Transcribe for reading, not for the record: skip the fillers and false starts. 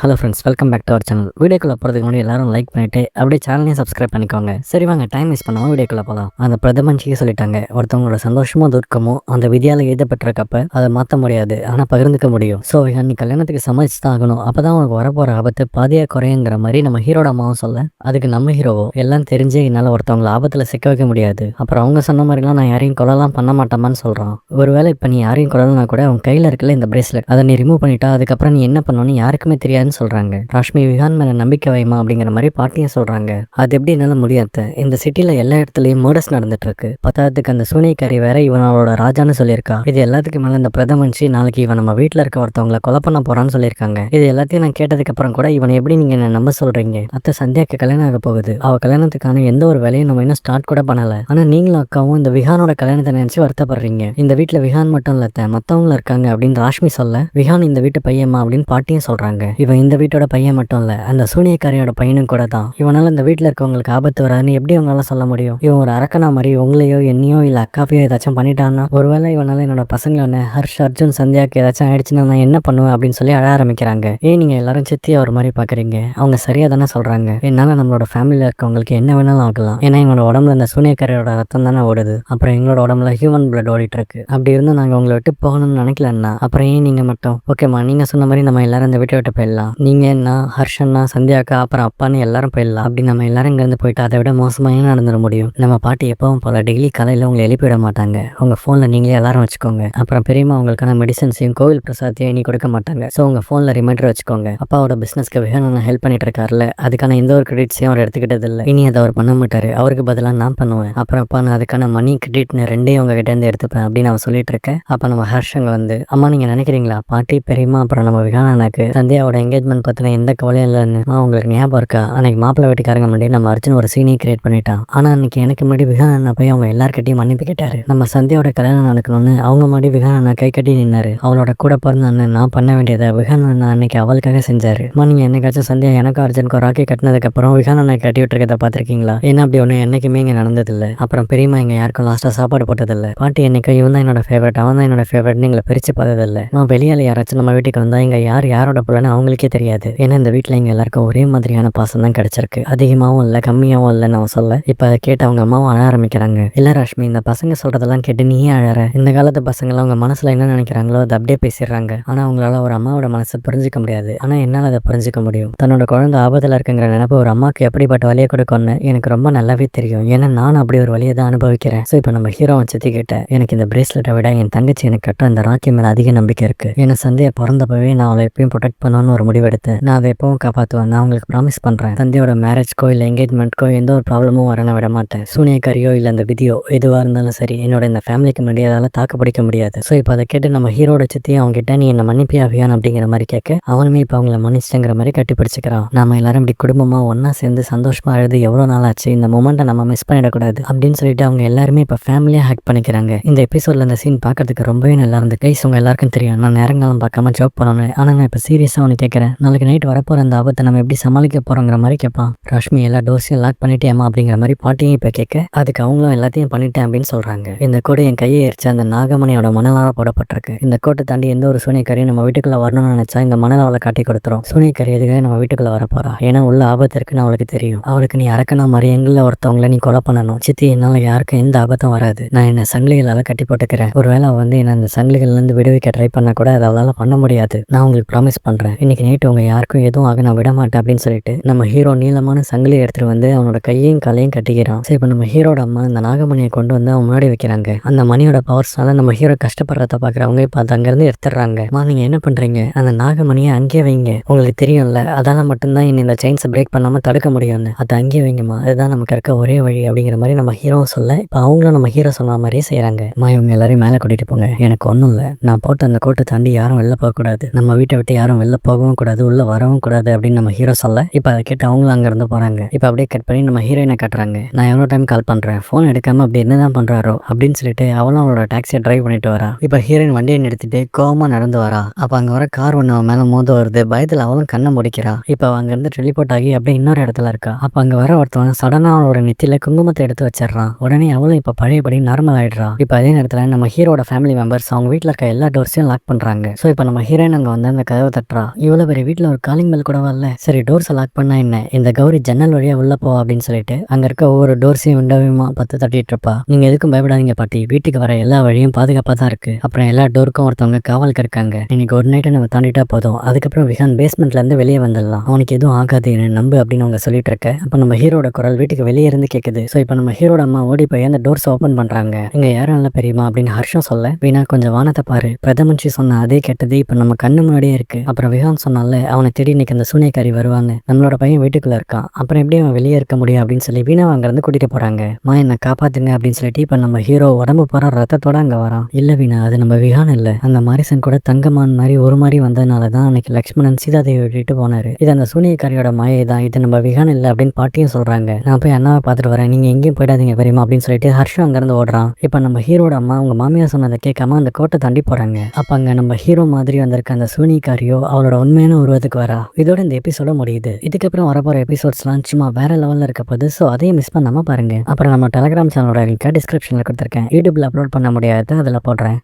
Hello friends, welcome back to our channel. வீடியோக்குள்ள போகிறதுக்கு முன்னாடி எல்லாரும் லைக் பண்ணிட்டு அப்படியே சேனலையும் சப்ஸ்கிரைப் பண்ணிக்கோங்க. சரி வாங்க, டைம் வேஸ்ட் பண்ணாமல் வீடியோக்குள்ள போகலாம். அந்த பிரதமன்ஷிக்கு சொல்லிட்டாங்க, ஒருத்தவங்களோட சந்தோஷமோ துர்க்கமோ அந்த விதியால் எழுதப்பட்டிருக்கப்ப அதை மாற்ற முடியாது, ஆனால் பகிர்ந்துக்க முடியும். ஸோ நீ கல்யாணத்துக்கு சமாளிச்சு தான் ஆகணும், அப்போ தான் உனக்கு வரப்போகிற ஆபத்து பாதியாக குறையுங்கிற மாதிரி நம்ம ஹீரோட அம்மாவும் சொல்ல, அதுக்கு நம்ம ஹீரோவோ எல்லாம் தெரிஞ்சே என்னால் ஒருத்தவங்களை ஆபத்தில் சிக்க வைக்க முடியாது, அப்புறம் அவங்க சொன்ன மாதிரிலாம் நான் யாரையும் கொள்ளலாம் பண்ண மாட்டோமான்னு சொல்கிறான். ஒருவேளை இப்போ நீ யாரையும் கொள்ளலாம் கூட உன் கையில் இருக்கல இந்த பிரேஸ்லெட், அதை நீ ரிமூவ் பண்ணிட்டா அதுக்கப்புறம் நீ என்ன பண்ணணும்னு யாருக்குமே தெரியாது சொல்றாங்க. ராஷ்மி விஹான் மேல நம்பிக்கை வைமா அப்படிங்கிற மாதிரி பாட்டியும் சொல்றாங்க. அது எப்படி என்னால முடியாது, இந்த சிட்டில எல்லா இடத்துலயும் மர்டர்ஸ் நடந்துட்டு இருக்கு, பத்தாவதுக்கு அந்த சூனியக்காரி வேற இவனோட ராஜான்னு சொல்லியிருக்கா. இது எல்லாத்துக்கு மேல இந்த பிரதமன்ஷி நாளைக்கு இவன் நம்ம வீட்டுல இருக்க ஒருத்தவங்களை கொலை பண்ண போறான்னு சொல்லியிருக்காங்க. இது எல்லாத்தையும் நான் கேட்டதுக்கு அப்புறம் கூட இவனை எப்படி நீங்க என்ன நம்ப சொல்றீங்க? அத்தை சந்தியாக்கு கல்யாணம் ஆக போகுது, அவ கல்யாணத்துக்கான எந்த ஒரு வேலையும் நம்ம இன்னும் ஸ்டார்ட் கூட பண்ணல. ஆனா நீங்களும் அக்காவும் இந்த விஹானோட கல்யாணத்தை நினைச்சு வருத்தப்படுறீங்க. இந்த வீட்டுல விஹான் மட்டும் இல்ல மத்தவங்களும் இருக்காங்க அப்படின்னு ராஷ்மி சொல்ல, விஹான் இந்த வீட்டு பையமா அப்படின்னு பாட்டியும் சொல்றாங்க. இவன் இந்த வீட்டோட பையன் மட்டும் இல்ல, அந்த சூனியக்காரியோட பையனும் கூட தான். இவனால இந்த வீட்டுல இருக்கவங்களுக்கு ஆபத்து வராதுன்னு எப்படி இவங்களால சொல்ல முடியும்? இவன் ஒரு அரக்கனா மாதிரி உங்களையோ என்னையோ இல்ல அக்காவையோ ஏதாச்சும் பண்ணிட்டான்னா, ஒருவேளை இவனால என்னோட பசங்களான ஹர்ஷ், அர்ஜுன், சந்தியாக்கு ஏதாச்சும் ஆயிடுச்சுன்னா நான் என்ன பண்ணுவேன் அப்படின்னு சொல்லி அழ ஆரம்பிக்கிறாங்க. ஏன் நீங்க எல்லாரும் சித்தியா ஒரு மாதிரி பாக்குறீங்க? அவங்க சரியா தானே சொல்றாங்க. என்னால நம்மளோட ஃபேமிலியில இருக்கவங்களுக்கு என்ன வேணாலும் ஆகலாம், ஏன்னா எங்களோட உடம்புல இந்த சூனியக்காரியோட ரத்தம் தானே ஓடுது, அப்புறம் எங்களோட உடம்புல ஹியூமன் பிளட் ஓடிட்டு இருக்கு. அப்படி இருந்தும் நாங்க உங்களை விட்டு போகணும்னு நினைக்கலன்னா அப்புறம் ஏன் நீங்க மட்டும்? ஓகேம்மா, நீங்க சொன்ன மாதிரி நம்ம எல்லாரும் இந்த வீட்டை விட்டு போயிடலாம். நீங்க என்ன, ஹர்ஷன்னா, சந்தியாக்கா, அப்புறம் அப்பான்னு எல்லாரும் போயிடலாம். அப்படி நம்ம எல்லாரும் இங்கேருந்து போயிட்டு அதை விட மோசமாக என்ன நடந்துட முடியும்? நம்ம பாட்டி எப்பவும் போல டெய்லி காலையில் உங்களை எழுப்பிவிட மாட்டாங்க. உங்கள் ஃபோனில் நீங்களே எல்லாரும் வச்சுக்கோங்க. அப்புறம் பெரியம்மா உங்களுக்கான மெடிசன்ஸையும் கோவில் பிரசாத்தையும் இனி கொடுக்க மாட்டாங்க. ஸோ உங்கள் ஃபோனில் ரிமைண்டர் வச்சுக்கோங்க. அப்பாவோட பிஸ்னஸ்க்கு வேணும் ஹெல்ப் பண்ணிட்டு இருக்காருல்ல, அதுக்கான எந்த ஒரு கிரெடிட்ஸையும் அவர் எடுத்துக்கிட்டது இல்லை. இனி அதை அவர் பண்ண மாட்டாரு, அவருக்கு பதிலாக நான் பண்ணுவேன். அப்புறம் அப்பா நான் அதுக்கான மணி கிரெடிட்னு ரெண்டையும் உங்ககிட்ட இருந்து எடுத்துப்பேன் அப்படின்னு அவன் சொல்லிட்டு இருக்கேன். அப்போ நம்ம ஹர்ஷங்க வந்து, அம்மா நீங்கள் நினைக்கிறீங்களா பாட்டி பெரியம்மா அப்புறம் நம்ம விகானாக்கு சந்தியாவோட என்கேஜ்மெண்ட் பற்றின எந்த கவலையும் இல்லைன்னு உங்களுக்கு ஞாபகம் இருக்கா? அன்னைக்கு மாப்பிள்ளை வீட்டுக்காரங்க முன்னாடி நம்ம அர்ஜுன் ஒரு சீனியை கிரியேட் பண்ணிட்டான். ஆனால் அன்னைக்கு எனக்கு முன்னாடி விகானா போய் அவங்க எல்லார்கிட்டையும் மன்னிப்பு கேட்டாரு. நம்ம சந்தியாவோட கல்யாணம் நடக்கணும்னு அவங்க முன்னாடி விகானா கை கட்டி நின்னாரு. அவளோட கூட பிறந்த அண்ணன் நான் பண்ண வேண்டியதை விகானா அன்னைக்கு அவளுக்காக செஞ்சாரு. நீங்க என்னைக்காச்சும் சந்தியா எனக்கும் அர்ஜுனுக்கும் ராக்கி கட்டினதுக்கு அப்புறம் விகானா கட்டி விட்டுருக்கதை பார்த்திருக்கீங்களா? ஏன்னா அப்படி ஒன்று என்னைக்குமே இங்கே நடந்ததில்லை. அப்புறம் பெரியம்மா இங்கே யாருக்கும் லாஸ்ட்டாக சாப்பாடு போட்டதில்லை. பாட்டி என்னைக்கும் இவன் தான் என்னோட ஃபேவரட், அவன் தான் என்னோட ஃபேவரட்னு எங்களை பிரித்து பார்த்ததில்லை. நான் வெளியால் யாராச்சும் நம்ம வீட்டுக்கு வந்தால் இங்கே யாரோட பிள்ளைன்னு அவங்களுக்கே தெரியாது. ஏன்னா இந்த வீட்டில் இங்கே எல்லாருக்கும் ஒரே மாதிரியான பாசம் தான் கிடைச்சிருக்கு, அதிகமாகவும் இல்லை கம்மியாகவும் இல்லைன்னு அவன் சொல்ல, இப்போ அதை கேட்டு அவங்க அம்மாவும் அழ ஆரம்பிக்கிறாங்க. இல்லை ராஷ்மி, இந்த பசங்க சொல்றதெல்லாம் கேட்டு நீயே அழற. இந்த காலத்து பசங்களாம் அவங்க மனசுல என்ன நினைக்கிறாங்களோ அதை அப்படியே பேசிடுறாங்க. ஆனால் அவங்களால ஒரு அம்மாவோட மனசை புரிஞ்சிக்க முடியாது. ஆனால் என்னால் அதை புரிஞ்சிக்க முடியும். தன்னோட குழந்தை ஆபத்தில் இருக்குங்கிற நினைப்பு ஒரு அம்மாவுக்கு எப்படிப்பட்ட வழியை கொடுக்கும்னு எனக்கு ரொம்ப நல்லாவே தெரியும். ஏன்னா நானும் அப்படி ஒரு வழியை தான் அனுபவிக்கிறேன். ஸோ இப்போ நம்ம ஹீரோ சித்தி கிட்ட எனக்கு இந்த பிரேஸ்லெட்டை விட என் தங்கச்சி எனக்கு கட்ட இந்த ராக்கி மேலே அதிக நம்பிக்கை இருக்கு. ஏன்னா சந்தையை பிறந்தப்பவே நான் அவளை எப்பயும் ப்ரொடெக்ட் பண்ணணும்னு ஒரு முடிவெடுத்தேன். நான் அதை எப்பவும் காப்பாற்றுவேன், நான் அவங்களுக்கு ப்ராமிஸ் பண்ணுறேன். தந்தையோட மேரேஜ்க்கோ இல்லை என்கேஜ்மெண்ட்க்கோ எந்த ஒரு ப்ராப்ளமும் வர விட மாட்டேன். சூனியக்காரியோ இல்லை அந்த விதியோ எதுவாக இருந்தாலும் சரி, என்னோட இந்த ஃபேமிலிக்கு முன்னாடி அதால் தாக்கு பிடிக்க முடியாது. ஸோ இப்போ அதை கேட்டு நம்ம ஹீரோட சித்தியும் அவங்க கிட்ட நீ என்ன மன்னிப்பியா வியான் அப்படிங்கிற மாதிரி கேட்க, அவனுமே இப்போ அவங்கள மன்னிச்சிட்டங்கிற மாதிரி கட்டி பிடிச்சிக்கிறான். நம்ம எல்லாரும் இப்படி குடும்பமாக ஒன்றா சேர்ந்து சந்தோஷமாக அழுது எவ்வளோ நாள் ஆச்சு, இந்த மொமெண்ட்டை நம்ம மிஸ் பண்ணிடக்கூடாது அப்படின்னு சொல்லிட்டு அவங்க எல்லாருமே இப்போ ஃபேமிலியாக ஹேக் பண்ணிக்கிறாங்க. இந்த எபிசோடில் இந்த சீன் பார்க்கறதுக்கு ரொம்பவே நல்லா இருந்து கைஸ். உங்க எல்லாருக்கும் தெரியும் நான் நேரங்காலம் பார்க்காம ஜோக் பண்ணணும். ஆனால் நான் இப்போ சீரியஸாக ஒன்று கேட்குறேன், நாளைக்கு நைட் வரப்போகிற அந்த ஆபத்தை நம்ம எப்படி சமாளிக்க போகிறோங்கிற மாதிரி கேட்பான். ராஷ்மி எல்லா டோஸையும் லாக் பண்ணிட்டேமா அப்படிங்கிற மாதிரி பாட்டியும் இப்போ கேட்க, அதுக்கு அவங்களும் எல்லாத்தையும் பண்ணிட்டேன் அப்படின்னு சொல்கிறாங்க. இந்த கோடு என் கையை எரிச்சு அந்த நாகமணியோட மணலாக போடப்பட்டிருக்கு. இந்த கோட்டை தாண்டி எந்த ஒரு சூனியக்காரியும் நம்ம வீட்டுக்குள்ளே வரணும்னு நினச்சா இந்த மணலாவில் காட்டி கொடுத்துரும். சூனியக்காரி எதுக்காக நம்ம வீட்டுக்குள்ளே வரப்போறா? ஏன்னா உள்ள ஆபத்து இருக்குன்னு அவளுக்கு தெரியும். அவளுக்கு நீ அரக்கனா மாதிரி எங்களில் ஒருத்தவங்களை நீ கொலை பண்ணணும். சித்தி, என்னால் யாருக்கும் எந்த ஆபத்தும் வராது, நான் என்ன சங்கிலிகளால் கட்டி போட்டுக்கிறேன். ஒருவேளை அவள் வந்து என்ன அந்த சங்கிலிகள்லேருந்து விடுவிக்க ட்ரை பண்ண கூட அதை அவளால் பண்ண முடியாது. நான் உங்களுக்கு ப்ராமிஸ் பண்ணுறேன், இன்னைக்கு நைட்டு உங்க யாருக்கும் எதுவும் ஆக நான் விட மாட்டேன் அப்படின்னு சொல்லிட்டு நம்ம ஹீரோ நீளமான சங்கிலி எடுத்துட்டு வந்து அவனோட கையையும் காலையும் கட்டிக்கிறான். சரி, இப்போ நம்ம ஹீரோட அம்மா இந்த நாகமணியை கொண்டு வந்து அவன் முன்னாடி வைக்கிறாங்க. அந்த மணியோட பவர்ஸ்னால நம்ம ஹீரோ கஷ்டப்படுறத பார்க்குறவங்க இப்போ அதை அங்கேருந்து எடுத்துடுறாங்க. நீங்க என்ன பண்றீங்க? அந்த நாகமணியை அங்கேயே வைங்க, உங்களுக்கு தெரியும்ல அதால மட்டும்தான் இந்த செயின்ஸை பிரேக் பண்ணாம தடுக்க முடியும்னு. அதை அங்கேயே வைங்கம்மா, அதுதான் நமக்கு இருக்க ஒரே வழி அப்படிங்கிற மாதிரி நம்ம ஹீரோ சொல்ல, இப்போ அவங்களும் நம்ம ஹீரோ சொன்ன மாதிரியே செய்யறாங்க. இவங்க எல்லாரையும் மேலே கூட்டிட்டு போங்க, எனக்கு ஒன்றும் இல்லை, நான் போட்டு அந்த கோட்டை தாண்டி யாரும் வெளில போகக்கூடாது, நம்ம வீட்டை விட்டு யாரும் வெளில போகவும் கூடாது, உள்ள வரவும் கூடாது அப்படின்னு நம்ம ஹீரோ சொல்ல, இப்போ அதை கேட்டு அவங்களும் அங்கேருந்து போறாங்க. இப்போ அப்படியே கட் பண்ணி நம்ம ஹீரோயினை கட்டுறாங்க. நான் எவ்வளோ டைம் கால் பண்றேன், ஃபோன் எடுக்காம அப்படி என்னதான் பண்றாரோ அப்படின்னு சொல்லிட்டு அவளும் அவளோட டாக்ஸியை டிரைவ் பண்ணிட்டு வரா. இப்போ ஹீரோயின் வண்டியை நிறுத்திட்டு கோவமா நடந்து வரா. அப்போ அங்கே வர கார் ஒன்று அவன் மேலே மோத வருது. பயத்தில் அவளும் கண்ணை முடிக்கிறா. இப்போ அங்கேருந்து டெலிபோர்ட் ஆகி அப்படியே இன்னொரு இடத்துல இருக்கா. அப்போ அங்கே வர ஒருத்தவன் சடனாக அவளோட நெத்தியில குங்குமத்தை எடுத்து வச்சிடறான். உடனே அவளும் இப்போ பழையபடி நார்மல் ஆயிடுறா. இப்போ அதே நேரத்தில் நம்ம ஹீரோட ஃபேமிலி மெம்பர்ஸ் அவங்க வீட்டில் இருக்க எல்லா டோர்ஸையும் லாக் பண்றாங்க. ஸோ இப்போ நம்ம ஹீரோயின் அங்கே வந்து அந்த கதவை தட்டுறா. இவ்வளோ பெரிய வீட்டுல ஒரு காலிங் பெல் கூட வரல. சரி டோர்ஸை லாக் பண்ணா என்ன, இந்த கௌரி ஜன்னல் வழியா உள்ள போ அப்படின்னு சொல்லிட்டு அங்க இருக்க ஒவ்வொரு டோர்ஸையும் விண்டோவையுமா பத்து தட்டிட்டு இருப்பா. நீங்க எதுக்கும் பயப்படாதீங்க பாட்டி, வீட்டுக்கு வர எல்லா வழியும் பாதுகாப்பா தான் இருக்கு. அப்புறம் எல்லா டோருக்கும் ஒருத்தவங்க காவலுக்கு இருக்காங்க. இன்னைக்கு ஒரு நைட்டை நம்ம தாண்டிட்டா போதும், அதுக்கப்புறம் விஹான் பேஸ்மெண்ட்ல இருந்து வெளியே வந்துடலாம், அவனுக்கு எதுவும் ஆகாது என்ன நம்பு அப்படின்னு அவங்க சொல்லிட்டு இருக்க. அப்ப நம்ம ஹீரோட குரல் வீட்டுக்கு வெளியே இருந்து கேக்குது. சோ இப்ப நம்ம ஹீரோட அம்மா ஓடி போய் அந்த டோர்ஸ் ஓபன் பண்றாங்க. இங்க யாரும் இல்ல பெரியமா அப்படின்னு ஹர்ஷம் சொல்ல, வீணா கொஞ்சம் வானத்தை பாரு, பிரதமன்சி சொன்ன அதே கெட்டது இப்ப நம்ம கண்ணு முன்னாடியே இருக்கு. அப்புறம் விஹான் சொன்னால அவனை தேடி இன்னைக்கு அந்த சூனியக்காரி வருவாங்க, நம்மளோட பையன் வீட்டுக்குள்ள இருக்கான், அப்புறம் எப்படி அவன் வெளியே இருக்க முடியும் அப்படின்னு சொல்லி வீணா அங்க இருந்து கூட்டிட்டு போறாங்க. என்ன காப்பாத்துங்க அப்படின்னு சொல்லிட்டு இப்ப நம்ம ஹீரோ உடம்பு போற ரத்தத்தோட அங்க வரான். இல்ல வீணா, அது நம்ம விஹான் இல்ல, அந்த மாரிசன் கூட தங்கமான் மாதிரி ஒரு மாதிரி வந்ததுனாலதான் அன்னைக்கு லக்ஷ்மணன் சீதாதேவி விட்டுட்டு போனாரு. இது அந்த சூனியக்காரியோட மாயை தான், இது நம்ம விஹான் இல்ல அப்படின்னு பாட்டியும் சொல்றாங்க. நான் போய் அண்ணாவை பாத்துட்டு வரேன், நீங்க எங்கேயும் போயிடாதீங்க பெரியமா அப்படின்னு சொல்லிட்டு ஹர்ஷம் அங்க இருந்து ஓடுறான். இப்ப நம்ம ஹீரோட அம்மா உங்க மாமியார் சொன்னதை கேட்காம அந்த கோட்டை தாண்டி போறாங்க. அப்ப அங்க நம்ம ஹீரோ மாதிரி வந்திருக்க அந்த சூனியக்காரியோ அவளோட உண்மையான உருவத்துக்கு வரா. இதோட இந்த எபிசோட முடியுது. இதுக்கப்புறம் வரப்போற எபிசோட்ஸ்லாம் சும்மா வேற லெவல்ல இருக்க போது. ஸோ அதையும் மிஸ் பண்ணாம பாருங்க. அப்புறம் நம்ம டெலிகிராம் சேனலோட லிங்க் டிஸ்கிரிப்ஷன்ல கொடுத்துருக்கேன், யூடியூப்ல அப்லோட் பண்ண முடியாது, அதில் போடுறேன்.